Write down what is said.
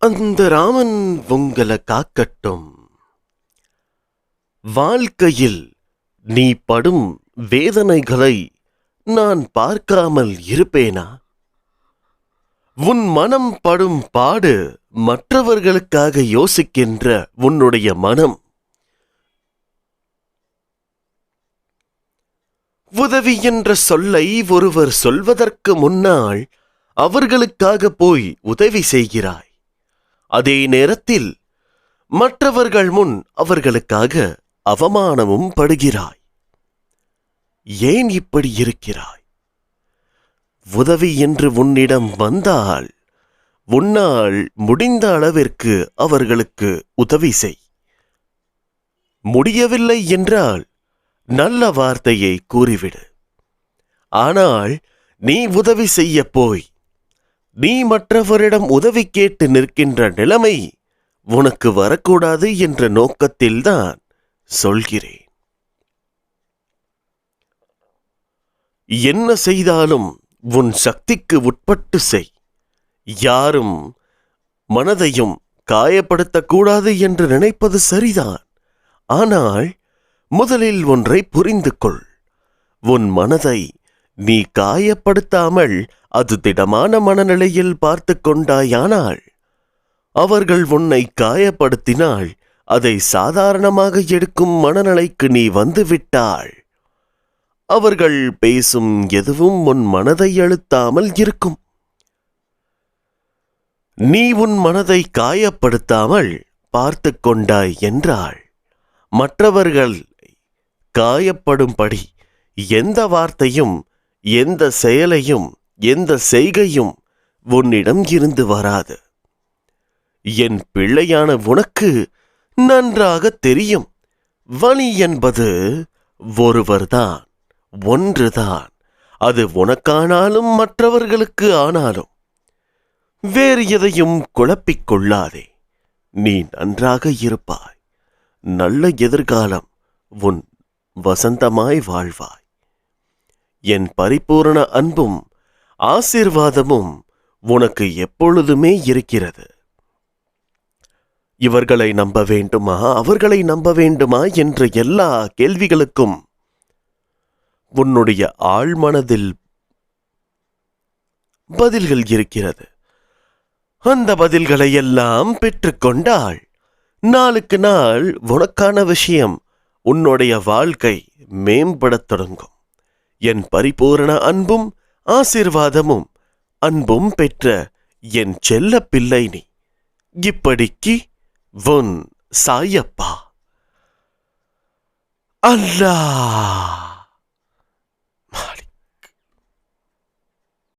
அந்த ராமன் உங்களை காக்கட்டும். வாழ்க்கையில் நீ படும் வேதனைகளை நான் பார்க்காமல் இருப்பேனா? உன் மனம் படும் பாடு மற்றவர்களுக்காக யோசிக்கின்ற உன்னுடைய மனம் உதவி என்ற சொல்லை ஒருவர் சொல்வதற்கு முன்னால் அவர்களுக்காக போய் உதவி செய்கிறாய். அதே நேரத்தில் மற்றவர்கள் முன் அவர்களுக்காக அவமானமும் படுகிறாய். ஏன் இப்படி இருக்கிறாய்? உதவி என்று உன்னிடம் வந்தால் உன்னால் முடிந்த அளவிற்கு அவர்களுக்கு உதவி செய். முடியவில்லை என்றால் நல்ல வார்த்தையை கூறிவிடு. ஆனால் நீ உதவி செய்ய போய் நீ மற்றவரிடம் உதவி கேட்டு நிற்கின்ற நிலைமை உனக்கு வரக்கூடாது என்ற நோக்கத்தில்தான் சொல்கிறேன். என்ன செய்தாலும் உன் சக்திக்கு உட்பட்டு செய். யாரும் மனதையும் காயப்படுத்தக்கூடாது என்று நினைப்பது சரிதான். ஆனால் முதலில் ஒன்றை புரிந்து கொள். உன் மனதை நீ காயப்படுத்தாமல் அது திடமான மனநிலையில் பார்த்து கொண்டாயானால் அவர்கள் உன்னை காயப்படுத்தினால் அதை சாதாரணமாக எடுக்கும் மனநிலைக்கு நீ வந்துவிட்டாள். அவர்கள் பேசும் எதுவும் உன் மனதை அழுத்தாமல் இருக்கும். நீ உன் மனதை காயப்படுத்தாமல் பார்த்து கொண்டாய் என்றால் மற்றவர்கள் காயப்படும்படி எந்த வார்த்தையும் எந்த செயலையும் எந்த செய்கையும் உன்னிடம் இருந்து வராது. என் பிள்ளையான உனக்கு நன்றாக தெரியும், வலி என்பது ஒருவர்தான், ஒன்றுதான். அது உனக்கானாலும் மற்றவர்களுக்கு ஆனாலும் வேறு எதையும் குழப்பிக் கொள்ளாதே. நீ நன்றாக இருப்பாய். நல்ல எதிர்காலம் உன் வசந்தமாய் வாழ்வாய். என் பரிபூரண அன்பும் ஆசீர்வாதமும் உனக்கு எப்பொழுதுமே இருக்கிறது. இவர்களை நம்ப வேண்டுமா அவர்களை நம்ப வேண்டுமா என்ற எல்லா கேள்விகளுக்கும் உன்னுடைய ஆழ்மனதில் பதில்கள் இருக்கிறது. அந்த பதில்களை எல்லாம் பெற்றுக்கொண்டால் நாளுக்கு நாள் உனக்கான விஷயம் உன்னுடைய வாழ்க்கை மேம்படத் தொடங்கும். என் பரிபூரண அன்பும் ஆசீர்வாதமும் அன்பும் பெற்ற என் செல்ல பிள்ளை நீ. இப்படிக்கு உன் சாயப்பா. அல்லாஹ்.